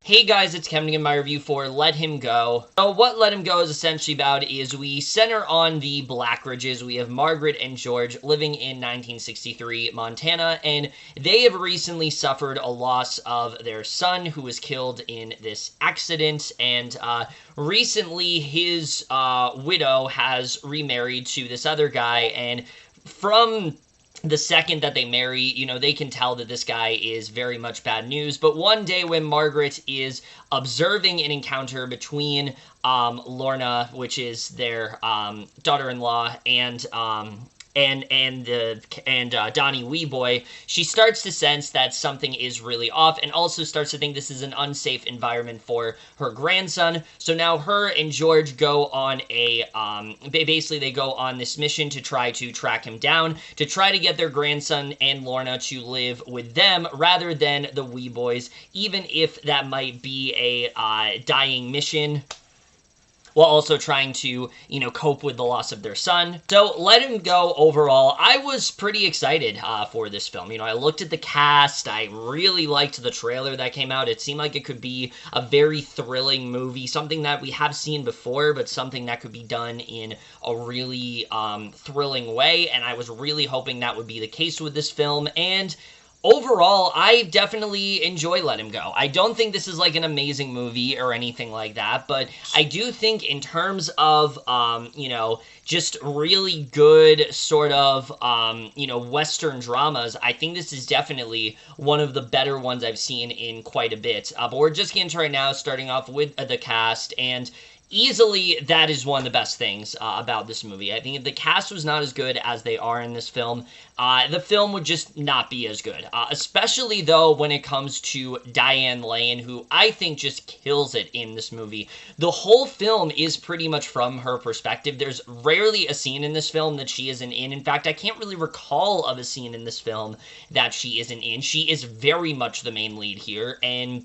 Hey guys, it's Kevin in my review for Let Him Go. So what Let Him Go is essentially about is we center on the Blackridges. We have Margaret and George living in 1963 Montana, and they have recently suffered a loss of their son who was killed in this accident, and recently his widow has remarried to this other guy, and from the second that they marry, you know, they can tell that this guy is very much bad news. But one day when Margaret is observing an encounter between Lorna, which is their daughter-in-law, and Donnie Weeboy, she starts to sense that something is really off, and also starts to think this is an unsafe environment for her grandson. So now her and George go on a basically they go on this mission to try to track him down, to try to get their grandson and Lorna to live with them rather than the Weeboys, even if that might be a dying mission, while also trying to, you know, cope with the loss of their son. So, Let Him Go, overall, I was pretty excited for this film. You know, I looked at the cast, I really liked the trailer that came out. It seemed like it could be a very thrilling movie, something that we have seen before, but something that could be done in a really thrilling way, and I was really hoping that would be the case with this film, and overall, I definitely enjoy Let Him Go. I don't think this is like an amazing movie or anything like that, but I do think in terms of, you know, just really good sort of, you know, Western dramas, I think this is definitely one of the better ones I've seen in quite a bit. But we're just getting to right now, starting off with the cast, and easily, that is one of the best things about this movie. I think if the cast was not as good as they are in this film, the film would just not be as good. Especially, though, when it comes to Diane Lane, who I think just kills it in this movie. The whole film is pretty much from her perspective. There's rarely a scene in this film that she isn't in. In fact, I can't really recall of a scene in this film that she isn't in. She is very much the main lead here, and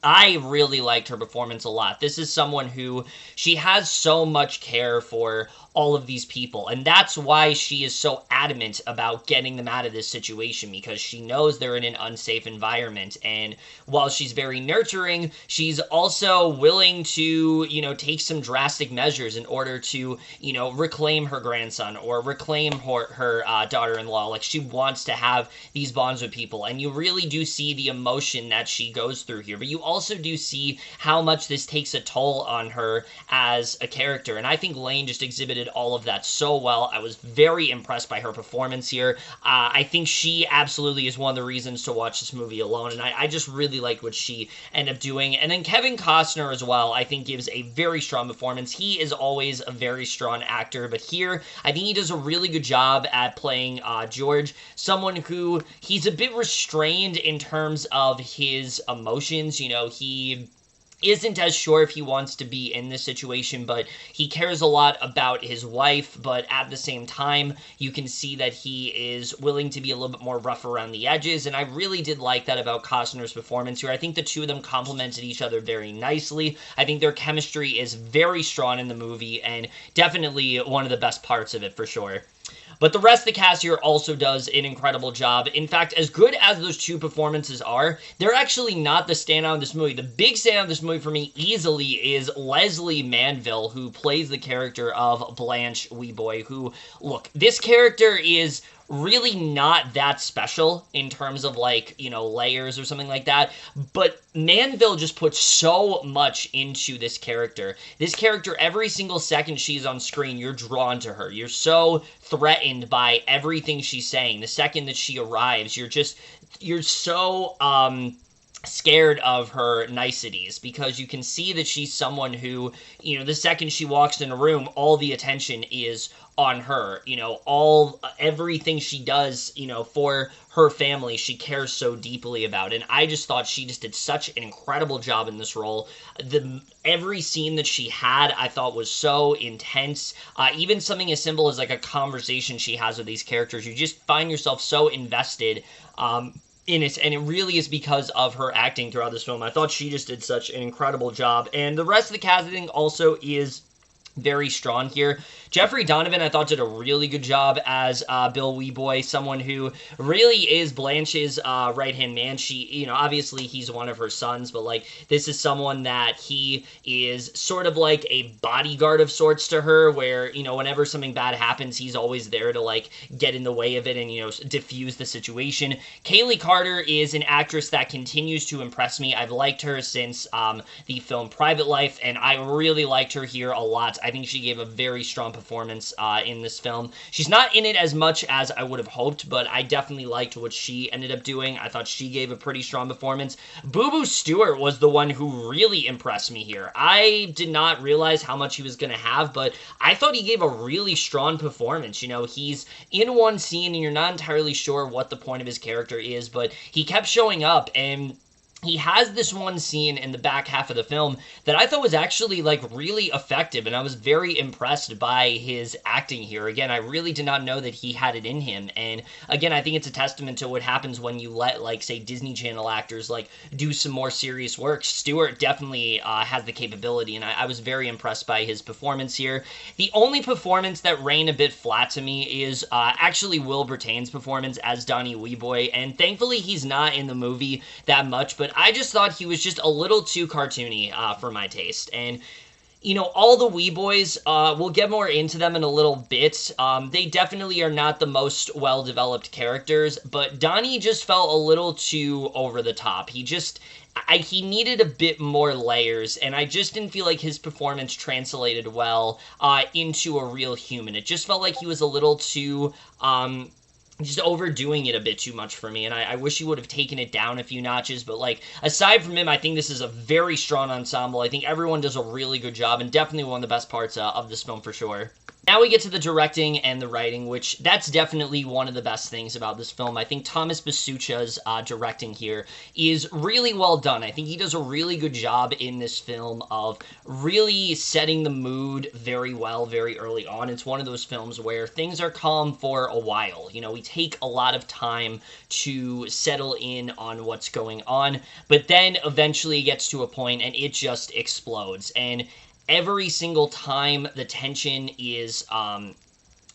I really liked her performance a lot. This is someone who, she has so much care for all of these people, and that's why she is so adamant about getting them out of this situation, because she knows they're in an unsafe environment, and while she's very nurturing, she's also willing to, you know, take some drastic measures in order to, you know, reclaim her grandson or reclaim her daughter-in-law. Like, she wants to have these bonds with people, and you really do see the emotion that she goes through here, but you also do see how much this takes a toll on her as a character, and I think Lane just exhibited all of that so well. I was very impressed by her performance here. I think she absolutely is one of the reasons to watch this movie alone, and I just really liked what she ended up doing. And then Kevin Costner as well, I think, gives a very strong performance. He is always a very strong actor, but here, I think he does a really good job at playing George, someone who, he's a bit restrained in terms of his emotions. You know, he isn't as sure if he wants to be in this situation, but he cares a lot about his wife, but at the same time, you can see that he is willing to be a little bit more rough around the edges, and I really did like that about Costner's performance here. I think the two of them complemented each other very nicely. I think their chemistry is very strong in the movie, and definitely one of the best parts of it, for sure. But the rest of the cast here also does an incredible job. In fact, as good as those two performances are, they're actually not the standout of this movie. The big standout of this movie for me easily is Lesley Manville, who plays the character of Blanche Weeboy, who, look, this character is really not that special in terms of, like, you know, layers or something like that, but Manville just puts so much into this character. This character, every single second she's on screen, you're drawn to her. You're so threatened by everything she's saying. The second that she arrives, you're so scared of her niceties, because you can see that she's someone who, you know, the second she walks in a room, all the attention is on her. You know, everything she does, you know, for her family, she cares so deeply about. And I just thought she just did such an incredible job in this role. Every scene that she had, I thought, was so intense. Even something as simple as, like, a conversation she has with these characters, you just find yourself so invested in it, and it really is because of her acting throughout this film. I thought she just did such an incredible job, and the rest of the cast, I think, also is very strong here. Jeffrey Donavan, I thought, did a really good job as Bill Weeboy, someone who really is Blanche's right-hand man. She, obviously he's one of her sons, but, like, this is someone that he is sort of like a bodyguard of sorts to her, where, whenever something bad happens, he's always there to, like, get in the way of it and, diffuse the situation. Kayli Carter is an actress that continues to impress me. I've liked her since the film Private Life, and I really liked her here a lot. I think she gave a very strong performance in this film. She's not in it as much as I would have hoped, but I definitely liked what she ended up doing. I thought she gave a pretty strong performance. Booboo Stewart was the one who really impressed me here. I did not realize how much he was going to have, but I thought he gave a really strong performance. He's in one scene and you're not entirely sure what the point of his character is, but he kept showing up, and he has this one scene in the back half of the film that I thought was actually, like, really effective, and I was very impressed by his acting here. Again, I really did not know that he had it in him, and again, I think it's a testament to what happens when you let, like, say, Disney Channel actors, like, do some more serious work. Stewart definitely has the capability, and I was very impressed by his performance here. The only performance that ran a bit flat to me is actually Will Brittain's performance as Donnie Weeboy, and thankfully he's not in the movie that much, but I just thought he was just a little too cartoony for my taste. And, all the Wee Boys, we'll get more into them in a little bit. They definitely are not the most well-developed characters, but Donnie just felt a little too over the top. He needed a bit more layers, and I just didn't feel like his performance translated well into a real human. It just felt like he was a little too just overdoing it a bit too much for me, and I wish he would have taken it down a few notches, but, like, aside from him, I think this is a very strong ensemble. I think everyone does a really good job, and definitely one of the best parts of this film for sure. Now we get to the directing and the writing, which that's definitely one of the best things about this film. I think Thomas Bezucha's directing here is really well done. I think he does a really good job in this film of really setting the mood very well very early on. It's one of those films where things are calm for a while. We take a lot of time to settle in on what's going on, but then eventually it gets to a point and it just explodes. And every single time the tension is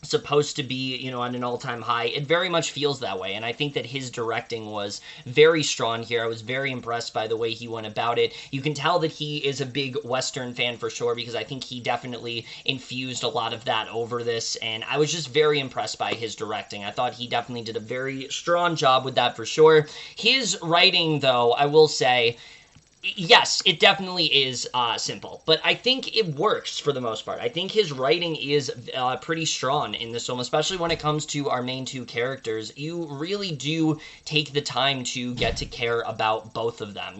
supposed to be, on an all-time high, it very much feels that way, and I think that his directing was very strong here. I was very impressed by the way he went about it. You can tell that he is a big Western fan for sure, because I think he definitely infused a lot of that over this, and I was just very impressed by his directing. I thought he definitely did a very strong job with that for sure. His writing, though, I will say, yes, it definitely is simple, but I think it works for the most part. I think his writing is pretty strong in this film, especially when it comes to our main two characters. You really do take the time to get to care about both of them.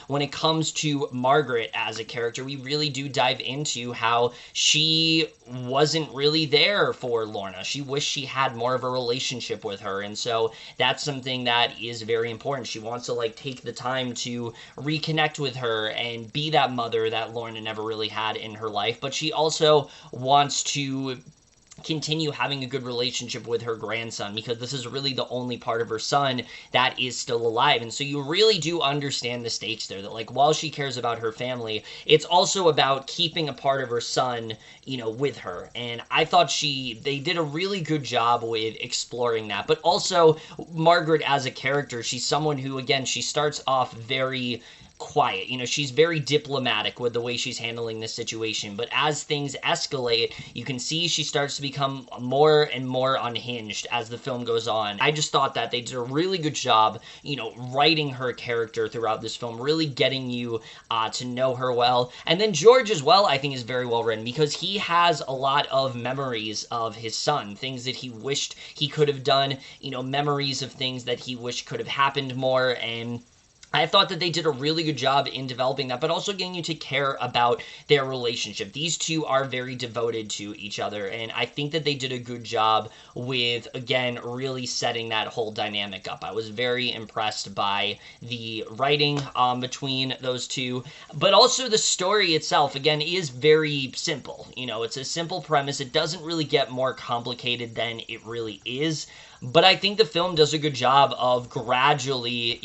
When it comes to Margaret as a character, we really do dive into how she wasn't really there for Lorna. She wished she had more of a relationship with her, and so that's something that is very important. She wants to, like, take the time to reconnect with her and be that mother that Lorna never really had in her life, but she also wants to continue having a good relationship with her grandson, because this is really the only part of her son that is still alive. And so you really do understand the stakes there, that, like, while she cares about her family, it's also about keeping a part of her son, with her. And I thought they did a really good job with exploring that. But also, Margaret as a character, she's someone who, again, she starts off very quiet. She's very diplomatic with the way she's handling this situation, but as things escalate, you can see she starts to become more and more unhinged as the film goes on. I just thought that they did a really good job, writing her character throughout this film, really getting you to know her well. And then George as well, I think, is very well written, because he has a lot of memories of his son, things that he wished he could have done, memories of things that he wished could have happened more, and I thought that they did a really good job in developing that, but also getting you to care about their relationship. These two are very devoted to each other, and I think that they did a good job with, again, really setting that whole dynamic up. I was very impressed by the writing between those two, but also the story itself, again, is very simple. It's a simple premise. It doesn't really get more complicated than it really is. But I think the film does a good job of gradually,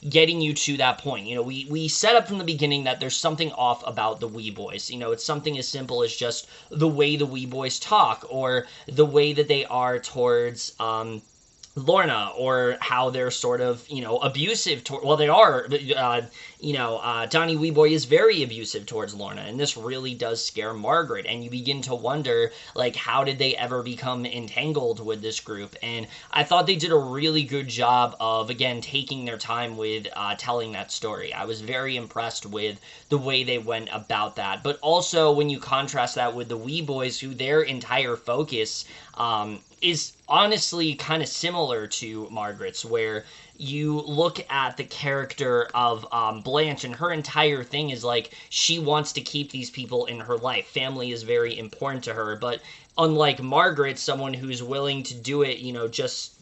getting you to that point. We set up from the beginning that there's something off about the Wee Boys. It's something as simple as just the way the Wee Boys talk, or the way that they are towards Lorna, or how they're sort of, abusive toward, well, they are, Donnie Weeboy is very abusive towards Lorna, and this really does scare Margaret, and you begin to wonder, like, how did they ever become entangled with this group? And I thought they did a really good job of, again, taking their time with telling that story. I was very impressed with the way they went about that, but also when you contrast that with the Wee Boys, who their entire focus is honestly kind of similar to Margaret's, where you look at the character of Blanche, and her entire thing is like, she wants to keep these people in her life. Family is very important to her, but unlike Margaret, someone who's willing to do it, just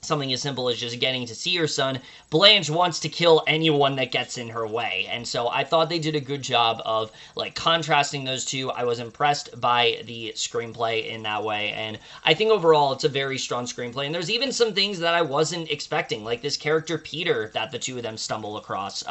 something as simple as just getting to see her son, Blanche wants to kill anyone that gets in her way. And so I thought they did a good job of, like, contrasting those two. I was impressed by the screenplay in that way, and I think overall it's a very strong screenplay. And there's even some things that I wasn't expecting, like this character Peter that the two of them stumble across.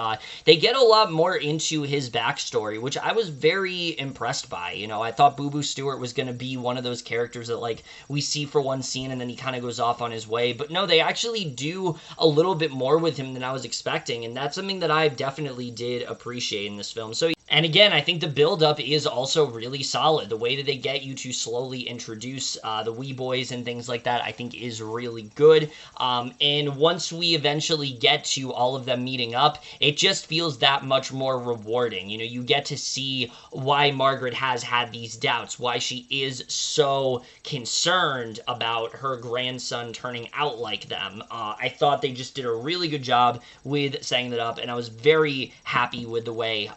They get a lot more into his backstory, which I was very impressed by. I thought Booboo Stewart was going to be one of those characters that, like, we see for one scene and then he kind of goes off on his way, but no, they actually do a little bit more with him than I was expecting, and that's something that I definitely did appreciate in this film. So, and again, I think the build-up is also really solid. The way that they get you to slowly introduce the Wee Boys and things like that, I think is really good. And once we eventually get to all of them meeting up, it just feels that much more rewarding. You get to see why Margaret has had these doubts, why she is so concerned about her grandson turning out like them. I thought they just did a really good job with setting that up, and I was very happy with the way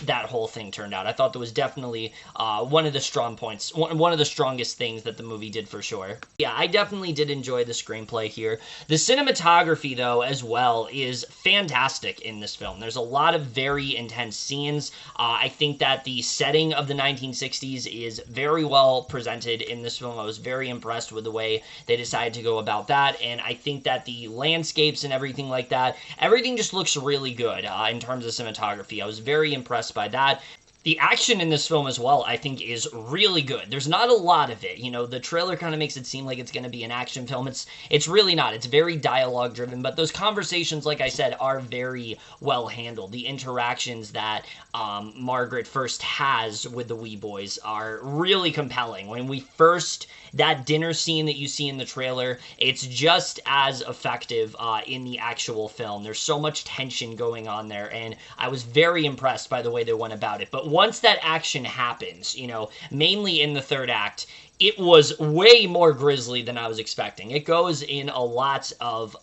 that whole thing turned out. I thought that was definitely one of the strong points, one of the strongest things that the movie did for sure. Yeah, I definitely did enjoy the screenplay here. The cinematography, though, as well, is fantastic in this film. There's a lot of very intense scenes. I think that the setting of the 1960s is very well presented in this film. I was very impressed with the way they decided to go about that, and I think that the landscapes and everything like that, everything just looks really good in terms of cinematography. I was very impressed by that. The action in this film as well, I think, is really good. There's not a lot of it. The trailer kind of makes it seem like it's going to be an action film. It's really not. It's very dialogue driven, but those conversations, like I said, are very well handled. The interactions that Margaret first has with the Wee Boys are really compelling. When we first, that dinner scene that you see in the trailer, it's just as effective in the actual film. There's so much tension going on there, and I was very impressed by the way they went about it. But once that action happens, mainly in the third act, it was way more grisly than I was expecting. It goes in a lot of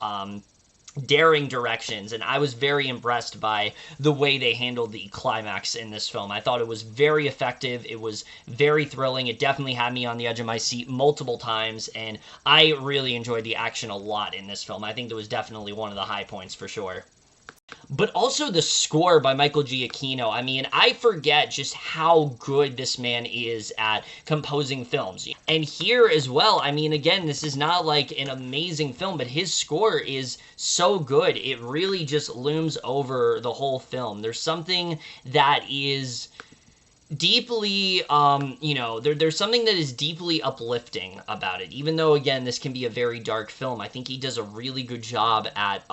daring directions, and I was very impressed by the way they handled the climax in this film. I thought it was very effective. It was very thrilling. It definitely had me on the edge of my seat multiple times, and I really enjoyed the action a lot in this film. I think that was definitely one of the high points for sure. But also the score by Michael Giacchino. I mean, I forget just how good this man is at composing films. And here as well, I mean, again, this is not like an amazing film, but his score is so good. It really just looms over the whole film. There's something that is deeply, there's something that is deeply uplifting about it. Even though, again, this can be a very dark film, I think he does a really good job at,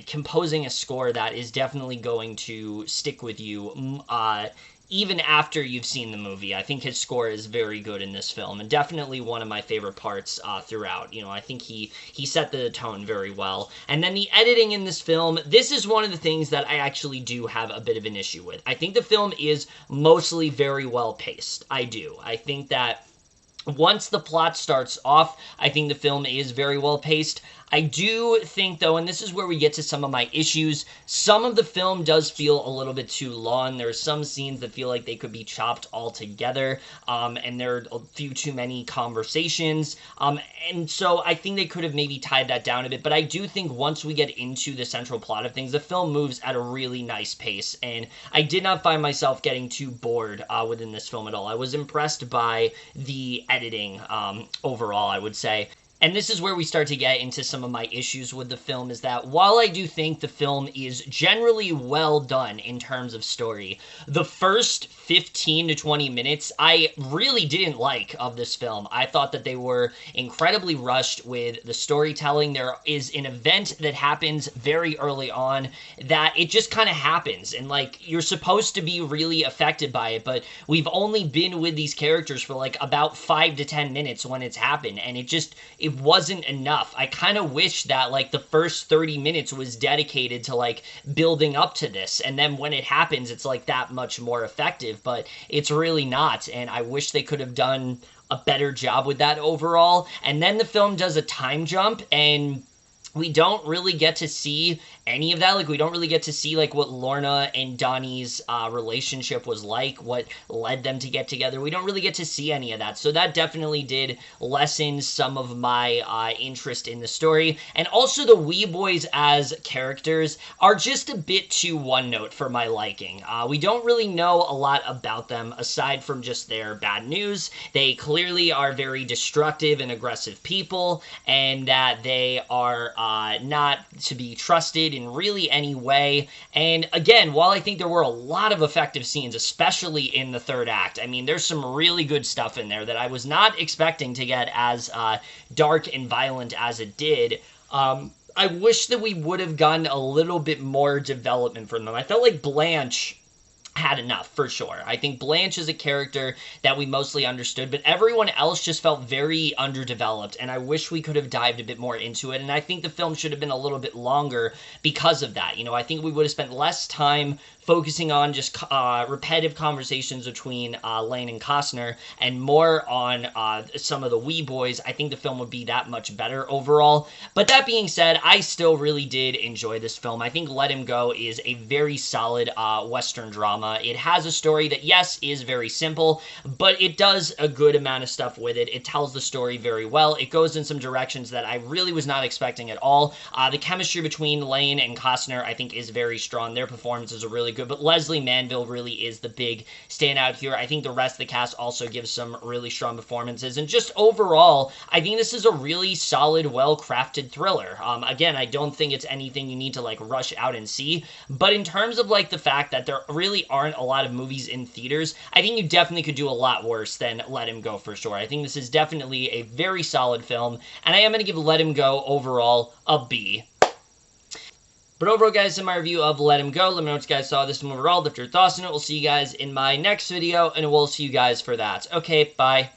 composing a score that is definitely going to stick with you, even after you've seen the movie. I think his score is very good in this film, and definitely one of my favorite parts throughout. I think he set the tone very well. And then the editing in this film, this is one of the things that I actually do have a bit of an issue with. I think the film is mostly very well paced. I do. I think that once the plot starts off, I think the film is very well paced. I do think, though, and this is where we get to some of my issues, some of the film does feel a little bit too long. There are some scenes that feel like they could be chopped all together, and there are a few too many conversations, and so I think they could have maybe tied that down a bit, but I do think once we get into the central plot of things, the film moves at a really nice pace, and I did not find myself getting too bored within this film at all. I was impressed by the editing overall, I would say. And this is where we start to get into some of my issues with the film, is that while I do think the film is generally well done in terms of story, the first 15 to 20 minutes I really didn't like of this film. I thought that they were incredibly rushed with the storytelling. There is an event that happens very early on that it just kind of happens, and like you're supposed to be really affected by it, but we've only been with these characters for like about 5 to 10 minutes when it's happened, and it wasn't enough. I kind of wish that like the first 30 minutes was dedicated to like building up to this, and then when it happens it's like that much more effective, but it's really not, and I wish they could have done a better job with that overall. And then the film does a time jump, and we don't really get to see any of that. Like, we don't really get to see, like, what Lorna and Donnie's relationship was like, what led them to get together. We don't really get to see any of that. So that definitely did lessen some of my interest in the story. And also the wee boys as characters are just a bit too one-note for my liking. We don't really know a lot about them aside from just their bad news. They clearly are very destructive and aggressive people, and that they are not to be trusted in really any way. And again, while I think there were a lot of effective scenes, especially in the third act, I mean, there's some really good stuff in there that I was not expecting to get as dark and violent as it did. I wish that we would have gotten a little bit more development from them. I felt like Blanche had enough, for sure. I think Blanche is a character that we mostly understood, but everyone else just felt very underdeveloped, and I wish we could have dived a bit more into it, and I think the film should have been a little bit longer because of that. You know, I think we would have spent less time focusing on just repetitive conversations between Lane and Costner, and more on some of the wee boys. I think the film would be that much better overall. But that being said, I still really did enjoy this film. I think Let Him Go is a very solid Western drama. It has a story that, yes, is very simple, but it does a good amount of stuff with it. It tells the story very well. It goes in some directions that I really was not expecting at all. The chemistry between Lane and Costner, I think, is very strong. Their performances are really good, but Lesley Manville really is the big standout here. I think the rest of the cast also gives some really strong performances, and just overall, I think this is a really solid, well-crafted thriller. Again, I don't think it's anything you need to, like, rush out and see, but in terms of, like, the fact that there really aren't a lot of movies in theaters, I think you definitely could do a lot worse than Let Him Go, for sure. I think this is definitely a very solid film, and I am going to give Let Him Go overall a B. But overall, guys, in my review of Let Him Go, let me know what you guys saw of this one overall. Lift your thoughts on it. We'll see you guys in my next video, and we'll see you guys for that. Okay, bye.